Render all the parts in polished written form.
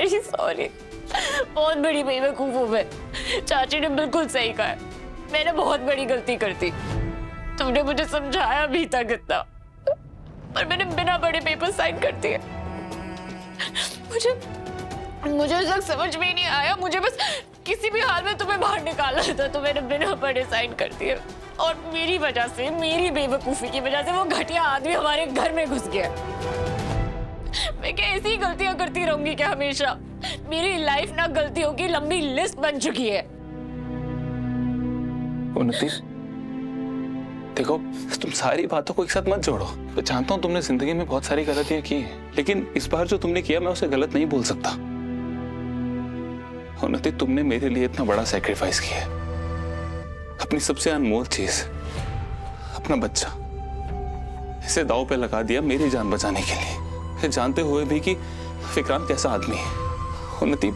Very sorry, बहुत बड़ी बेवकूफ हूँ मैं। चाची ने बिल्कुल सही कहा है, मैंने बहुत बड़ी गलती कर दी। तुमने मुझे समझाया भी था कितना, पर मैंने बिना बड़े पेपर साइन कर दिए। मुझे उस वक्त समझ में ही नहीं आया, मुझे बस किसी भी हाल में तुम्हें बाहर निकालना था, तो मैंने बिना बड़े साइन कर दिए। और मेरी वजह से, मेरी बेवकूफी की वजह से वो घटिया आदमी हमारे घर में घुस गया। मैं क्या ऐसी गलतियां करती रहूंगी क्या हमेशा? मेरी लाइफ ना गलतियों की लंबी लिस्ट बन चुकी है। उन्नति, देखो तुम सारी बातों को एक साथ मत जोड़ो। तो जानता हूँ तुमने जिंदगी में बहुत सारी गलतियां की हैं, लेकिन इस बार जो तुमने किया मैं उसे गलत नहीं बोल सकता। उन्नति, तुमने मेरे लिए इतना बड़ा सैक्रिफाइस किया है, अपनी सबसे अनमोल चीज, अपना बच्चा, इसे दांव पे लगा दिया मेरी जान बचाने के लिए, जानते हुए भी कि विक्रांत कैसा आदमी है। उन्नति,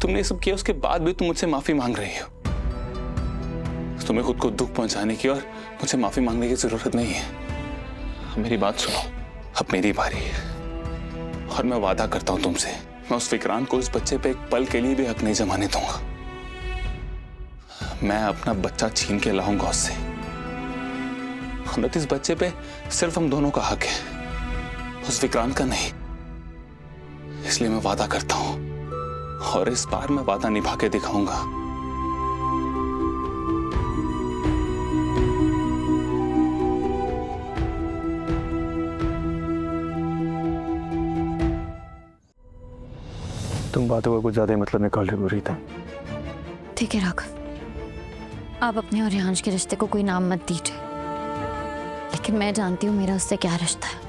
तुमने ये सब किया, उसके बाद भी तुम मुझसे माफी मांग रही हो। तुम्हें खुद को दुख पहुंचाने की और मुझे माफी मांगने की जरूरत नहीं है। अब मेरी बात सुनो, अब मेरी बारी है और मैं वादा करता हूं तुमसे, मैं उस विक्रांत को इस बच्चे पे एक पल के लिए भी हक नहीं जमाने दूंगा। मैं अपना बच्चा छीन के लाऊंगा उससे। उन्नति, इस बच्चे पे सिर्फ हम दोनों का हक है, उस विक्रांत का नहीं। इसलिए मैं वादा करता हूं और इस बार मैं वादा निभा के दिखाऊंगा। तुम बातों का कुछ ज्यादा ही मतलब निकाल रही हो रीता। ठीक है राघव, आप अपने और रियांश के रिश्ते को कोई नाम मत दीजिए, लेकिन मैं जानती हूँ मेरा उससे क्या रिश्ता है,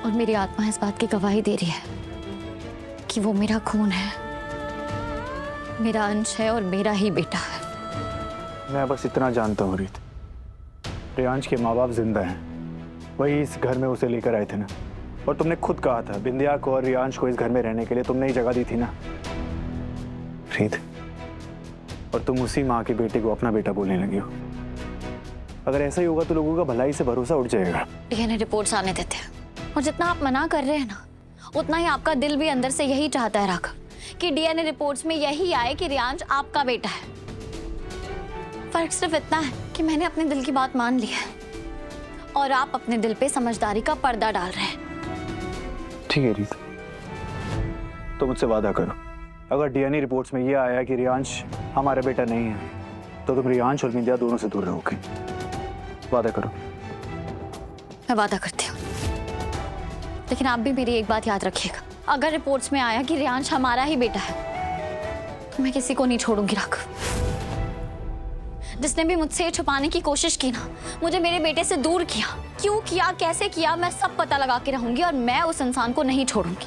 और मेरी आत्मा इस बात की गवाही दे रही है कि वो मेरा खून है, मेरा अंश है और मेरा ही बेटा है। मैं बस इतना जानता हूँ रीत, रियांश के माँ बाप जिंदा हैं, वही इस घर में उसे लेकर आए थे ना, और तुमने खुद कहा था बिंदिया को और रियांश को इस घर में रहने के लिए तुमने ही जगह दी थी ना रीत, और तुम उसी माँ के बेटे को अपना बेटा बोलने लगी हो। अगर ऐसा ही होगा तो लोगों का भलाई से भरोसा उठ जाएगा। डीएनए रिपोर्ट्स आने देते हैं, और जितना आप मना कर रहे हैं ना, उतना ही आपका दिल भी अंदर से यही चाहता है राघव कि डीएनए रिपोर्ट्स में यही आए कि रियांश आपका बेटा है। फर्क सिर्फ इतना है कि मैंने अपने दिल की बात मान ली है और आप अपने दिल पे समझदारी का पर्दा डाल रहे हैं। ठीक है रीत, तो मुझसे वादा करो, अगर डीएनए रिपोर्ट्स में यह आया कि रियांश हमारा बेटा नहीं है तो तुम रियांश और बिंदिया दोनों से दूर रहोगे। वादा करो। मैं वादा करती हूँ, लेकिन आप भी मेरी एक बात याद रखिएगा, अगर रिपोर्ट्स में आया कि रियांश हमारा ही बेटा है तो मैं किसी को नहीं छोड़ूंगी राघव। जिसने भी मुझसे छुपाने की कोशिश की ना, मुझे मेरे बेटे से दूर किया, क्यों किया, कैसे किया, मैं सब पता लगा के रहूंगी, और मैं उस इंसान को नहीं छोड़ूंगी,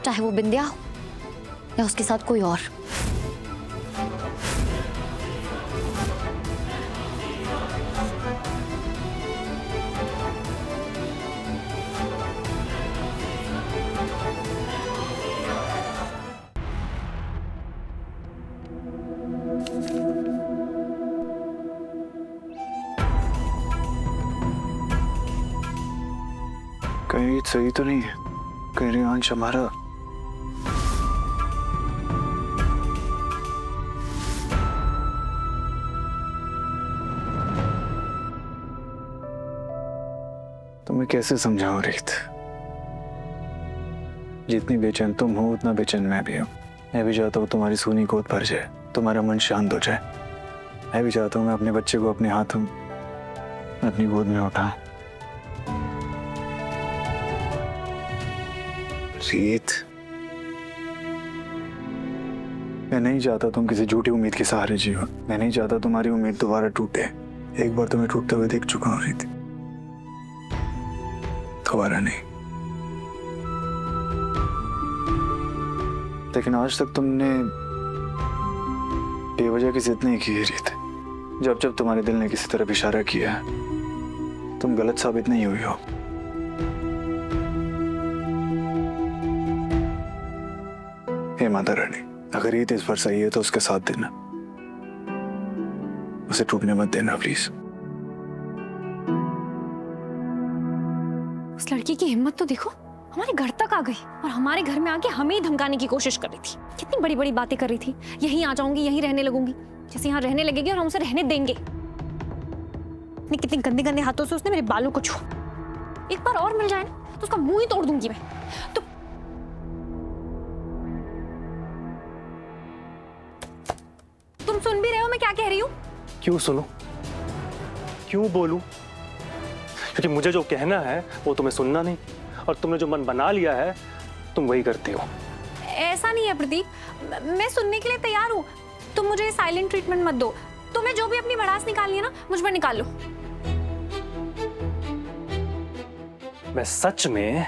चाहे वो बिंदिया हो या उसके साथ कोई और। कहीं सही तो नहीं है, कहीं रियांश हमारा। तो मैं कैसे समझाऊं रीत, जितनी बेचैन तुम हो उतना बेचैन मैं भी हूँ। मैं भी चाहता हूँ तुम्हारी सूनी गोद भर जाए, तुम्हारा मन शांत हो जाए। मैं भी चाहता हूँ मैं अपने बच्चे को अपने हाथों अपनी गोद में उठाऊं। रीत, मैं नहीं चाहता तुम किसी झूठी उम्मीद के सहारे जियो। मैं नहीं चाहता तुम्हारी उम्मीद दोबारा टूटे। एक बार तुम्हें टूटते हुए देख चुका हूं रीत, दोबारा नहीं। लेकिन आज तक तुमने बेवजह की जिद नहीं की है रीत। जब जब तुम्हारे दिल ने किसी तरफ इशारा किया तुम गलत साबित नहीं हुई हो। हे माता रानी, अगर रीत इस बार सही है तो उसके साथ देना, उसे टूटने मत देना प्लीज। उस लड़की की हिम्मत तो देखो, हमारे घर तक आ गई और हमारे घर में आके हमें ही धमकाने की कोशिश कर रही थी। कितनी बड़ी बड़ी बातें कर रही थी, यहीं आ जाऊंगी, यहीं रहने लगूंगी, जैसे यहाँ रहने लगेगी और हम उसे रहने देंगे। कितने गंदे गंदे हाथों से उसने मेरे बालों को छुआ। एक बार और मिल जाए ना तो उसका मुंह ही तोड़ दूंगी मैं। तो तुम सुन भी रहे हो मैं क्या कह रही हूँ? क्यों सुनो, क्यों बोलूं? क्योंकि मुझे जो कहना है वो तुम्हें सुनना नहीं, और तुमने जो मन बना लिया है तुम वही करती हो। ऐसा नहीं है प्रतीक, मैं सुनने के लिए तैयार हूँ। तुम मुझे साइलेंट ट्रीटमेंट मत दो। तुम्हें जो भी अपनी भड़ास निकालनी है ना मुझ पर निकाल लो। मैं सच में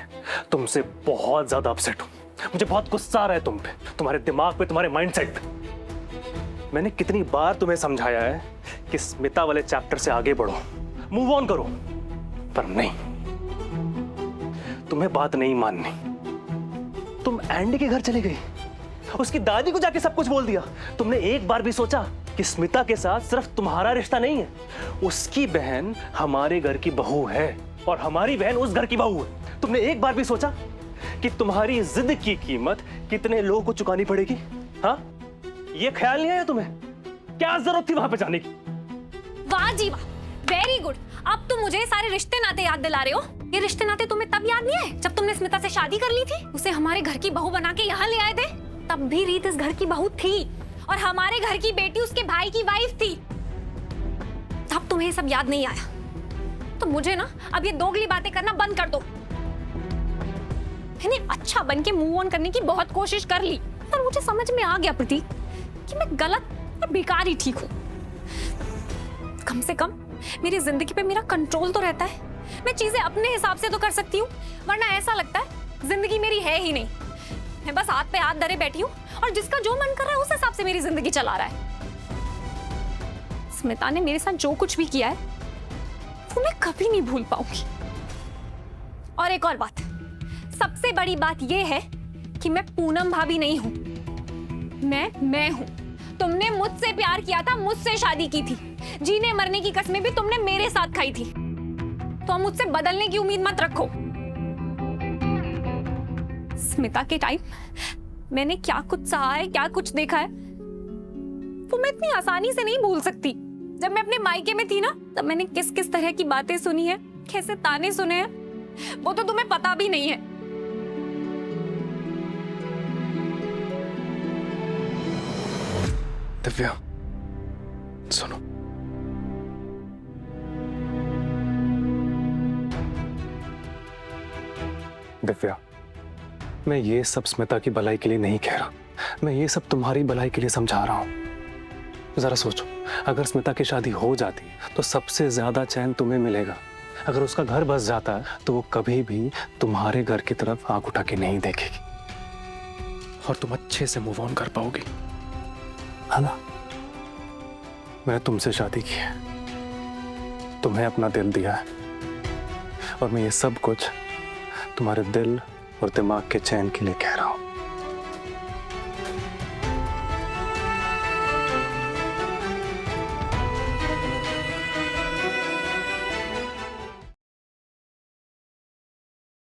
तुमसे बहुत ज्यादा अपसेट हूं। मुझे बहुत गुस्सा आ रहा है तुम पे, तुम्हारे दिमाग पे, तुम्हारे माइंडसेट पे। मैंने कितनी बार तुम्हें समझाया है कि स्मिता वाले चैप्टर से आगे बढ़ो, मूव ऑन करो, पर नहीं, तुम्हें बात नहीं माननी। तुम एंडी के घर चले गई, उसकी दादी को जाके सब कुछ बोल दिया। तुमने एक बार भी सोचा कि स्मिता के साथ सिर्फ तुम्हारा रिश्ता नहीं है, उसकी बहन हमारे घर की बहू है और हमारी बहन उस घर की बहू है। तुमने एक बार भी सोचा कि तुम्हारी जिद की कीमत कितने लोगों को चुकानी पड़ेगी? हाँ, ये ख्याल नहीं आया तुम्हें? क्या जरूरत थी वहां पे जाने की? वाह जी वाह, वेरी गुड। अब तुम मुझे सारे रिश्ते नाते याद दिला रहे हो। ये रिश्ते नाते तुम्हें तब याद नहीं आए जब तुमने स्मिता से शादी कर ली थी, उसे हमारे घर की बहू बना के यहाँ ले आए थे। तब भी रीत इस घर की बहू थी और हमारे घर की बेटी उसके भाई की वाइफ थी। तब तुम्हें सब याद नहीं आया। तो मुझे ना अब ये दोगली बातें करना बंद कर दो। मैंने अच्छा बन के मूव ऑन करने की बहुत कोशिश कर ली, पर मुझे समझ में आ गया प्रतीक कि मैं गलत और बेकार ही ठीक हूँ। कम से कम मेरी जिंदगी पे मेरा कंट्रोल तो रहता है। मैं चीजें अपने हिसाब से तो कर सकती हूँ, वरना ऐसा लगता है जिंदगी मेरी है ही नहीं। मैं बस हाथ पे हाथ धरे बैठी हूँ और जिसका जो मन कर रहा है उस हिसाब से मेरी जिंदगी चला रहा है। स्मिता ने मेरे साथ जो कुछ भी किया है वो मैं कभी नहीं भूल पाऊंगी। और एक और बात, सबसे बड़ी बात यह है कि मैं पूनम भाभी नहीं हूं, मैं हूं। तुमने मुझसे प्यार किया था, मुझसे शादी की थी, जीने मरने की कसमें भी तुमने मेरे साथ खाई थी। तो मुझसे बदलने की उम्मीद मत रखो। स्मिता के टाइम मैंने क्या कुछ सहा है, क्या कुछ देखा है, वो मैं इतनी आसानी से नहीं भूल सकती। जब मैं अपने मायके में थी ना, तब मैंने किस किस तरह की बातें सुनी है, कैसे ताने सुने हैं, वो तो तुम्हें पता भी नहीं है। दिव्या सुनो, दिव्या, मैं ये सब स्मिता की भलाई के लिए नहीं कह रहा, मैं ये सब तुम्हारी भलाई के लिए समझा रहा हूं। जरा सोचो, अगर स्मिता की शादी हो जाती तो सबसे ज्यादा चैन तुम्हें मिलेगा। अगर उसका घर बस जाता तो वो कभी भी तुम्हारे घर की तरफ आंख उठा के नहीं देखेगी और तुम अच्छे से मूव ऑन कर पाओगी, है ना? मैंने तुमसे शादी की है, तुम्हें अपना दिल दिया है, और मैं ये सब कुछ तुम्हारे दिल और दिमाग के चैन के लिए कह रहा हूं।